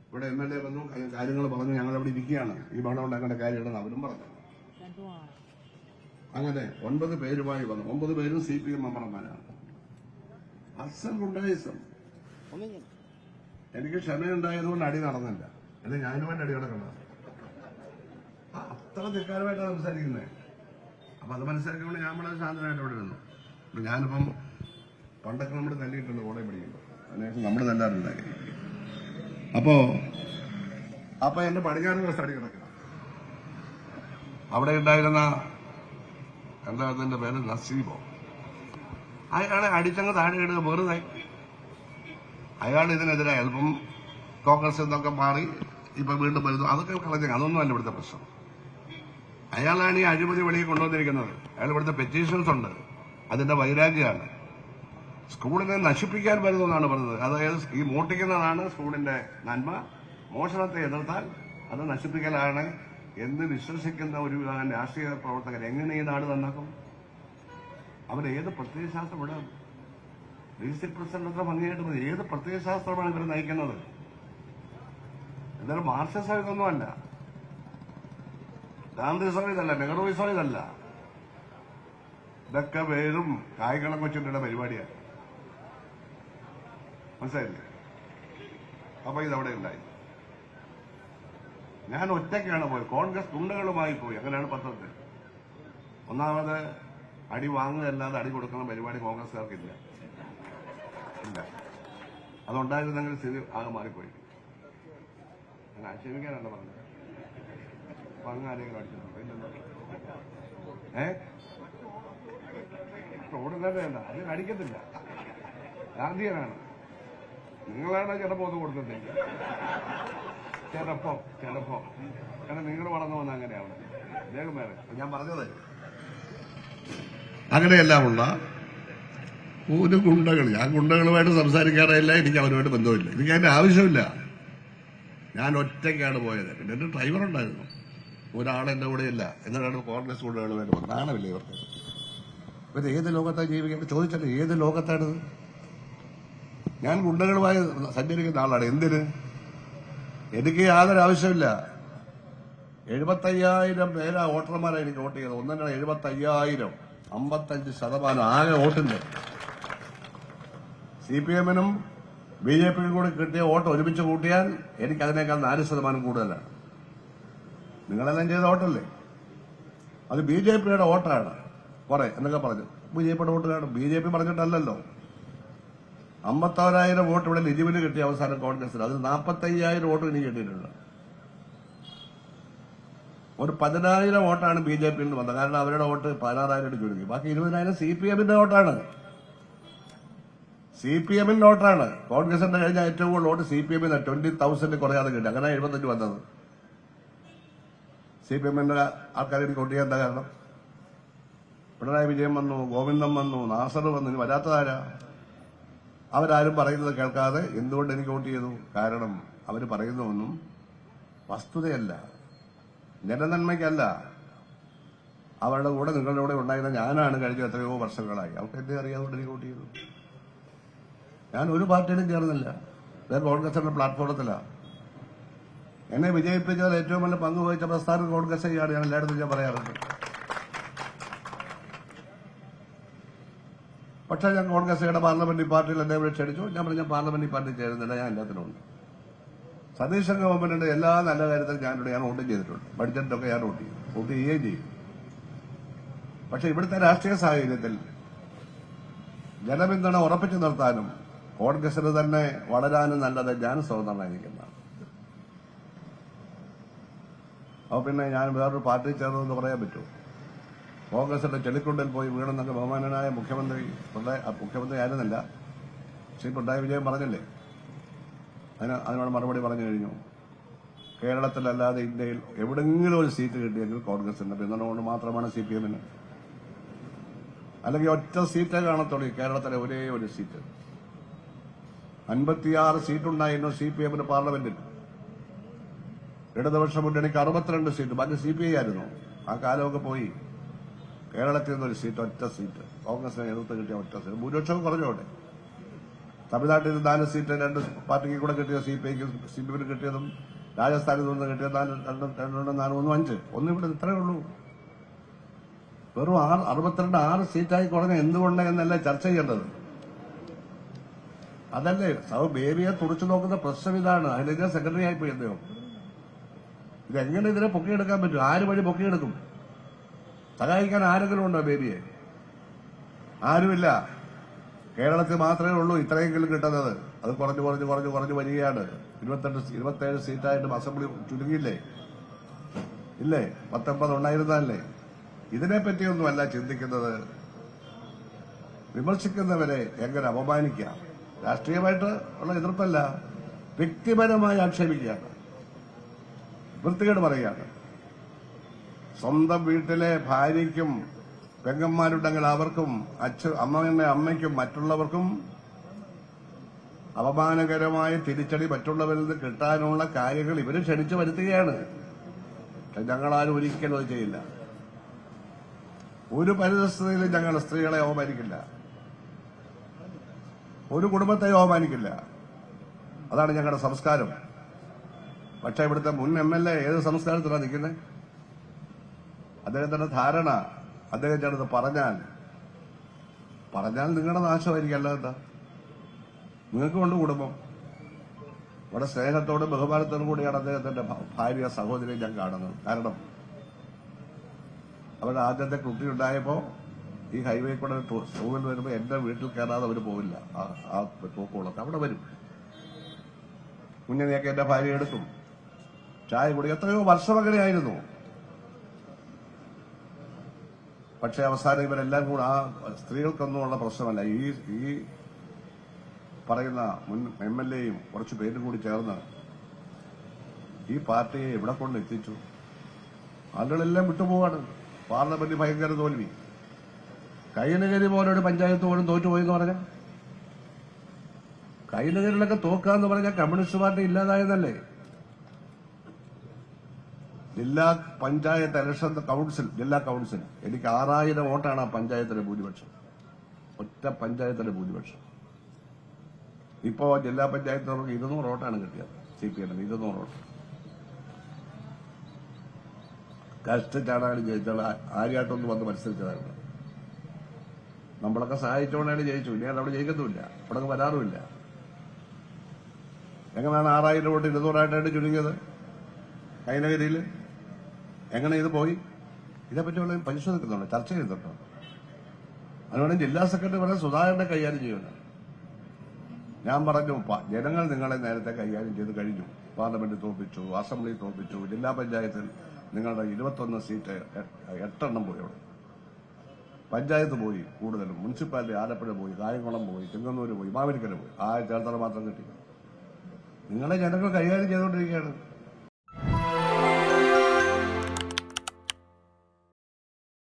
ഇവിടെ MLA വന്നു, കാര്യങ്ങൾ പറഞ്ഞു, ഞങ്ങൾ അവിടെ ഇരിക്കുകയാണ്, ഈ ബഹളം ഉണ്ടാക്കേണ്ട കാര്യമുണ്ടെന്ന് അവരും പറഞ്ഞു. അങ്ങനെ 9 പേരുമായി വന്നു. 9 പേരും CPM മെമ്പർമാരാണ്. അസൽ ഗുണ്ടായിസം. എനിക്ക് ക്ഷമയുണ്ടായതുകൊണ്ട് അടി നടന്നില്ല, അല്ലെങ്കിൽ ഞാനുമായിട്ട് അടി നടക്കണ്ട. അത്ര ധിക്കാരമായിട്ടാണ് സംസാരിക്കുന്നത്. അപ്പൊ അത് മനസ്സിലാക്കിക്കൊണ്ട് ഞാൻ വളരെ ശാന്തനായിട്ട് അവിടെ ഇരുന്നു. ഞാനിപ്പം പണ്ടൊക്കെ നമ്മൾ തല്ലിയിട്ടുണ്ട് കോളേജ് പഠിക്കുമ്പോൾ, അതിനുശേഷം നമ്മൾ തല്ലാറുണ്ടായി. അപ്പൊ എന്റെ പടിഞ്ഞാറ് സ്റ്റഡി കിടക്കണം. അവിടെ ഉണ്ടായിരുന്ന എന്താ പേര്, നസീബോ, അയാളെ അടിച്ചങ്ങ് താഴെ ഇടുക വെറുതെ. അയാൾ ഇതിനെതിരെ അല്പം കോൺഗ്രസ് എന്നൊക്കെ മാറി ഇപ്പൊ വീണ്ടും വരുന്നു, അതൊക്കെ കളഞ്ഞ, അതൊന്നും അല്ല ഇവിടുത്തെ പ്രശ്നം. അയാളാണ് ഈ അഴിമതി വെളിയിൽ കൊണ്ടുവന്നിരിക്കുന്നത്. അയാൾ ഇവിടുത്തെ പെറ്റീഷൻസ് ഉണ്ട്, അതിന്റെ വൈരാഗ്യമാണ്. സ്കൂളിനെ നശിപ്പിക്കാൻ വരുന്നതെന്നാണ് പറഞ്ഞത്. അതായത് ഈ മോട്ടിക്കുന്നതാണ് സ്കൂളിന്റെ നന്മ, മോഷണത്തെ എതിർത്താൽ അത് നശിപ്പിക്കലാണ് എന്ന് വിശ്വസിക്കുന്ന ഒരു രാഷ്ട്രീയ പ്രവർത്തകർ എങ്ങനെ ഈ നാട് നന്നാക്കും? അവരേത് പ്രത്യയശാസ്ത്രം ഇവിടെ ഡിസ്ട്രിക്ട് പ്രസിഡന്റ് അത്ര ഭംഗിയായിട്ട് മതി. ഏത് പ്രത്യയശാസ്ത്രമാണ് ഇവർ നയിക്കുന്നത്? എന്തായാലും മാർക്സിസം ഇതൊന്നുമല്ല, ഗാന്ധിസം ഇതല്ല, നെഹ്റുവിസം ഇതല്ല. ഇതൊക്കെ വേറും കായ്കളം കൊച്ചിട്ടുള്ള പരിപാടിയാണ്. മനസ്സിലായില്ലേ? അപ്പൊ ഇതവിടെ ഉണ്ടായി. ഞാൻ ഒറ്റയ്ക്കാണ് പോയി, കോൺഗ്രസ് ഗുണ്ടകളുമായി പോയി. അങ്ങനെയാണ് പത്രത്തിൽ. ഒന്നാമത് അടി വാങ്ങുകയല്ലാതെ അടി കൊടുക്കുന്ന പരിപാടി കോൺഗ്രസ്സുകാർക്കില്ല. ഇല്ല, അതുണ്ടായിരുന്നെങ്കിൽ സ്ഥിതി ആകെ മാറിപ്പോയി. ഞാൻ ആക്ഷേപിക്കാനല്ല പറഞ്ഞത്. അപ്പൊ അങ്ങ് ആരെങ്കിലും അടിച്ചിട്ടുണ്ടോ? ഇല്ലല്ലോ. ഓടുന്നതേ അല്ല, അതിന് അടിക്കത്തില്ല. ഗാന്ധിയനാണ്. നിങ്ങളാണ് ചിലപ്പോ ഒന്ന് കൊടുത്തത്. ചിലപ്പോ കാരണം നിങ്ങൾ വളർന്നു വന്ന അങ്ങനെയാണ്. വേഗം വേറെ ഞാൻ പറഞ്ഞത് അങ്ങനെയെല്ലാമുള്ള ഒരു ഗുണ്ടകൾ. ഞാൻ ഗുണ്ടകളുമായിട്ട് സംസാരിക്കാറില്ല, എനിക്ക് അവരുമായിട്ട് ബന്ധമില്ല, എനിക്ക് അതിന്റെ ആവശ്യമില്ല. ഞാൻ ഒറ്റയ്ക്കാണ് പോയത്. പിന്നെ എന്റെ ഡ്രൈവർ ഉണ്ടായിരുന്നു, ഒരാളെന്റെ കൂടെ ഇല്ല. എന്നിട്ടാണ് കോൺഗ്രസ് ഗുണ്ടകളുമായിട്ട് പ്രധാനമില്ല ഇവർക്ക്. ഇവർ ഏത് ലോകത്താണ് ജീവിക്കാൻ ചോദിച്ചാൽ ഏത് ലോകത്താണ്? ഞാൻ ഗുണ്ടകളുമായി സഞ്ചരിക്കുന്ന ആളാണ്. എന്തിന്? എനിക്ക് യാതൊരു ആവശ്യമില്ല. 75,000 പേരാ വോട്ടർമാരാണ് എനിക്ക് വോട്ട് ചെയ്തത്. 75,000, 55% ആകെ വോട്ടുണ്ട്. CPM-നും BJP-ക്കും കൂടി കിട്ടിയ വോട്ട് ഒരുമിച്ച് കൂട്ടിയാൽ എനിക്ക് അതിനേക്കാൾ 4% കൂടുതലാണ്. നിങ്ങളെല്ലാം ചെയ്ത വോട്ടല്ലേ? അത് BJP-യുടെ വോട്ടാണ്. കുറെ എന്നൊക്കെ പറഞ്ഞു. BJP-യുടെ വോട്ട് കാണും. BJP പറഞ്ഞിട്ടല്ലല്ലോ. 51,000 വോട്ട് ഇവിടെ ലിജിബിന് കിട്ടിയ അവസാനം കോൺഗ്രസിന്. അതിൽ 45,000 വോട്ട് ഇനി കിട്ടിയിട്ടുണ്ട്. ഒരു 10,000 വോട്ടാണ് BJP-യിൽ നിന്ന് വന്നത്. കാരണം അവരുടെ വോട്ട് 16,000 ചുരുങ്ങി. ബാക്കി 20,000 CPM-ന്റെ വോട്ടാണ്. CPM-ന്റെ വോട്ടാണ്. കോൺഗ്രസിന്റെ കഴിഞ്ഞ ഏറ്റവും കൂടുതൽ വോട്ട് CPM-ന് 20,000 കുറയാതെ കിട്ടി. അങ്ങനെ 75 വന്നത്. CPM-ന്റെ ആൾക്കാർ എനിക്ക് വോട്ട് ചെയ്യാൻ എന്താ കാരണം? പിണറായി വിജയൻ വന്നു, ഗോവിന്ദൻ വന്നു, നാസർ വന്നു, ഇനി വരാത്തതാരാ? അവരാരും പറയുന്നത് കേൾക്കാതെ എന്തുകൊണ്ട് എനിക്ക് വോട്ട് ചെയ്തു? കാരണം അവർ പറയുന്നതൊന്നും വസ്തുതയല്ല, ജനനന്മയ്ക്കല്ല. അവരുടെ കൂടെ നിങ്ങളുടെ കൂടെ ഉണ്ടായിരുന്ന ഞാനാണ് കഴിഞ്ഞ എത്രയോ വർഷങ്ങളായി. അവർക്ക് എന്തേ അറിയാതുകൊണ്ട് എനിക്ക് വോട്ട് ചെയ്തു. ഞാൻ ഒരു പാർട്ടിയിലും ചേർന്നില്ല. ഞാൻ കോൺഗ്രസിന്റെ പ്ലാറ്റ്ഫോറത്തിലാണ്. എന്നെ വിജയിപ്പിച്ചതിൽ ഏറ്റവും വലിയ പങ്ക് വഹിച്ച പ്രസ്ഥാനം കോൺഗ്രസ് ആണ്. ഞാൻ എല്ലായിടത്തും ഞാൻ പറയാറുണ്ട്. പക്ഷേ ഞാൻ കോൺഗ്രസ്സുകാരുടെ പാർലമെന്ററി പാർട്ടിയിൽ എന്നെ ഇവിടെ ക്ഷണിച്ചു. ഞാൻ പറഞ്ഞു ഞാൻ പാർലമെന്ററി പാർട്ടി ചേരുന്നില്ല, ഞാൻ എല്ലാത്തിനുണ്ട്. സതീശൻ ഗവൺമെന്റിന്റെ എല്ലാ നല്ല കാര്യത്തിലും ഞാൻ വോട്ട് ചെയ്തിട്ടുണ്ട്. ബഡ്ജറ്റൊക്കെ ഞാൻ വോട്ട് ചെയ്യുകയും ചെയ്യും. പക്ഷെ ഇവിടുത്തെ രാഷ്ട്രീയ സാഹചര്യത്തിൽ ജനപിന്തുണ ഉറപ്പിച്ചു നിർത്താനും കോൺഗ്രസിന് തന്നെ വളരാനും നല്ലത് ഞാൻ സ്വതന്ത്രനായിരിക്കുന്നതാണ്. അപ്പൊ പിന്നെ ഞാൻ വേറൊരു പാർട്ടി ചേർന്നെന്ന് പറയാൻ പറ്റുമോ? കോൺഗ്രസിന്റെ ചെളിക്കുണ്ടിൽ പോയി വീണെന്നൊക്കെ ബഹുമാനനായ മുഖ്യമന്ത്രി ആയിരുന്നില്ല, ശ്രീ പിണറായി വിജയൻ പറഞ്ഞില്ലേ? അതിനോട് മറുപടി പറഞ്ഞു കഴിഞ്ഞു. കേരളത്തിലല്ലാതെ ഇന്ത്യയിൽ എവിടെങ്കിലും ഒരു സീറ്റ് കിട്ടിയെങ്കിൽ കോൺഗ്രസിന്റെ പിന്തുണ കൊണ്ട് മാത്രമാണ് CPM-ന്. അല്ലെങ്കിൽ ഒറ്റ സീറ്റേ കാണത്തുള്ളൂ കേരളത്തിലെ ഒരേ ഒരു സീറ്റ്. 56 സീറ്റുണ്ടായിരുന്നു CPM-ന് പാർലമെന്റിൽ. ഇടതുപക്ഷ മുന്നണിക്ക് 62 സീറ്റ്, ബാക്കി CPI ആയിരുന്നു. ആ കാലമൊക്കെ പോയി. കേരളത്തിൽ നിന്നൊരു സീറ്റ്, ഒറ്റ സീറ്റ്, കോൺഗ്രസിന് എതിർത്ത് കിട്ടിയ ഒറ്റ സീറ്റ്. ഭൂരിപക്ഷം കുറഞ്ഞോട്ടെ. തമിഴ്നാട്ടിൽ 4 സീറ്റ് 2 പാർട്ടിക്ക് കൂടെ കിട്ടിയ CPIക്ക് CPIന് കിട്ടിയതും രാജസ്ഥാനിൽ നിന്ന് കിട്ടിയത് 5 ഒന്നും ഇവിടെ ഇത്രയേ ഉള്ളൂ. വെറും 6 സീറ്റായി കുറഞ്ഞ എന്തുകൊണ്ട് എന്നല്ല ചർച്ച ചെയ്യേണ്ടത്. അതല്ലേ ബേബിയെ തുറച്ചു നോക്കുന്ന പ്രശ്നം ഇതാണ്. അതിന്റെ സെക്രട്ടറി ആയിപ്പോയി അദ്ദേഹം. ഇതെങ്ങനെ ഇതിനെ പൊക്കിയെടുക്കാൻ പറ്റും? ആര് വഴി പൊക്കിയെടുക്കും? സഹായിക്കാൻ ആരെങ്കിലും ഉണ്ടോ ബേബിയെ? ആരുമില്ല. കേരളത്തിൽ മാത്രമേ ഉള്ളൂ ഇത്രയെങ്കിലും കിട്ടുന്നത്. അത് കുറഞ്ഞു വരികയാണ്. 27 സീറ്റായിട്ടും അസംബ്ലി ചുരുങ്ങിയില്ലേ? ഇല്ലേ? 19 ഉണ്ടായിരുന്നല്ലേ? ഇതിനെപ്പറ്റിയൊന്നുമല്ല ചിന്തിക്കുന്നത്. വിമർശിക്കുന്നവരെ എങ്ങനെ അപമാനിക്കാം? രാഷ്ട്രീയമായിട്ട് ഉള്ള എതിർപ്പല്ല, വ്യക്തിപരമായി ആക്ഷേപിക്കുകയാണ്, വൃത്തികേട് പറയുകയാണ്. സ്വന്തം വീട്ടിലെ ഭാര്യയ്ക്കും പെങ്ങന്മാരുണ്ടെങ്കിൽ അവർക്കും അമ്മയ്ക്കും മറ്റുള്ളവർക്കും അപമാനകരമായ തിരിച്ചടി മറ്റുള്ളവരിൽ നിന്ന് കിട്ടാനുള്ള കാര്യങ്ങൾ ഇവര് ക്ഷണിച്ചു വരുത്തുകയാണ്. ഞങ്ങളാരും ഒരിക്കലും അത് ചെയ്യില്ല. ഒരു പരിസ്ഥിതിയിലും ഞങ്ങൾ സ്ത്രീകളെ അവമാനിക്കില്ല, ഒരു കുടുംബത്തെ അവമാനിക്കില്ല. അതാണ് ഞങ്ങളുടെ സംസ്കാരം. പക്ഷെ ഇവിടുത്തെ മുൻ MLA ഏത് സംസ്കാരത്തിലാണ് നിൽക്കുന്നത്? അദ്ദേഹത്തിന്റെ ധാരണ, അദ്ദേഹം ചേർന്ന് പറഞ്ഞാൽ നിങ്ങളുടെ നാശമായിരിക്കും. അല്ലാതെന്താ? നിങ്ങൾക്കുണ്ട് കുടുംബം. ഇവിടെ സ്നേഹത്തോടും ബഹുമാനത്തോടും കൂടിയാണ് അദ്ദേഹത്തിന്റെ ഭാര്യ സഹോദരിയെ ഞാൻ കാണുന്നത്. കാരണം അവരുടെ ആദ്യത്തെ കുട്ടിയുണ്ടായപ്പോ ഈ ഹൈവേ കൂടെ ടൂവിൽ വരുമ്പോൾ എന്റെ വീട്ടിൽ കയറാതെ അവർ പോവില്ല. ആ തോക്കുകളൊക്കെ അവിടെ വരും. കുഞ്ഞിനെയൊക്കെ എന്റെ ഭാര്യ എടുക്കും. ചായ കൂടി എത്രയോ വർഷം അങ്ങനെയായിരുന്നു. പക്ഷെ അവസാനം ഇവരെല്ലാം കൂടെ ആ സ്ത്രീകൾക്കൊന്നും ഉള്ള പ്രശ്നമല്ല. ഈ പറയുന്ന മുൻ MLAയും കുറച്ചു പേരും കൂടി ചേർന്ന് ഈ പാർട്ടിയെ എവിടെ കൊണ്ട് എത്തിച്ചു? ആളുകളെല്ലാം വിട്ടുപോവാണ്. പാർലമെന്റിൽ ഭയങ്കര തോൽവി. കൈനഗരി പോലൊരു പഞ്ചായത്ത് പോലും തോറ്റുപോയെന്ന് പറഞ്ഞാൽ, കൈനഗരിലൊക്കെ തോക്കാന്ന് പറഞ്ഞാൽ കമ്മ്യൂണിസ്റ്റ് പാർട്ടി ഇല്ലാതായെന്നല്ലേ? ജില്ലാ പഞ്ചായത്ത് ഇലക്ഷൻ ജില്ലാ കൌൺസിൽ എനിക്ക് 6000 വോട്ടാണ് ആ പഞ്ചായത്തിന്റെ ഭൂരിപക്ഷം. ഒറ്റ പഞ്ചായത്തിന്റെ ഭൂരിപക്ഷം. ഇപ്പോ ജില്ലാ പഞ്ചായത്ത് 200 വോട്ടാണ് കിട്ടിയത്. CPM 200 vote. കഷ്ടിച്ചാണ് ജയിച്ചുള്ള ആര്യാട്ടൊന്ന് വന്ന് മത്സരിച്ചതായിരുന്നു. നമ്മളൊക്കെ സഹായിച്ചുകൊണ്ടാണ് ജയിച്ചു. ഇനി അവിടെ ജയിക്കത്തുമില്ല, അവിടെ വരാറുമില്ല. എങ്ങനെയാണ് 6000 വോട്ട് 200 ചുരുങ്ങിയത് കൈനഗരിയിൽ? എങ്ങനെ ഇത് പോയി? ഇതേപ്പറ്റിയുള്ള പരിശോധിക്കുന്നുണ്ടോ? ചർച്ച ചെയ്യുന്നുണ്ടോ? അതുകൊണ്ട് ജില്ലാ സെക്രട്ടറി വളരെ സുധാകരനെ കൈകാര്യം ചെയ്യുന്നു. ഞാൻ പറഞ്ഞു, ജനങ്ങൾ നിങ്ങളെ നേരത്തെ കൈകാര്യം ചെയ്ത് കഴിഞ്ഞു. പാർലമെന്റിൽ തോൽപ്പിച്ചു, അസംബ്ലിയിൽ തോൽപ്പിച്ചു, ജില്ലാ പഞ്ചായത്തിൽ നിങ്ങളുടെ 21 സീറ്റ് 8 പോയി. അവിടെ പഞ്ചായത്ത് പോയി കൂടുതലും. മുനിസിപ്പാലിറ്റി ആലപ്പുഴ പോയി, കായംകുളം പോയി, ചെങ്ങന്നൂര് പോയി, മാവേലിക്കര പോയി. ആ ചേർത്തല മാത്രം കിട്ടി. നിങ്ങളെ ജനങ്ങൾ കൈകാര്യം ചെയ്തുകൊണ്ടിരിക്കുകയാണ്.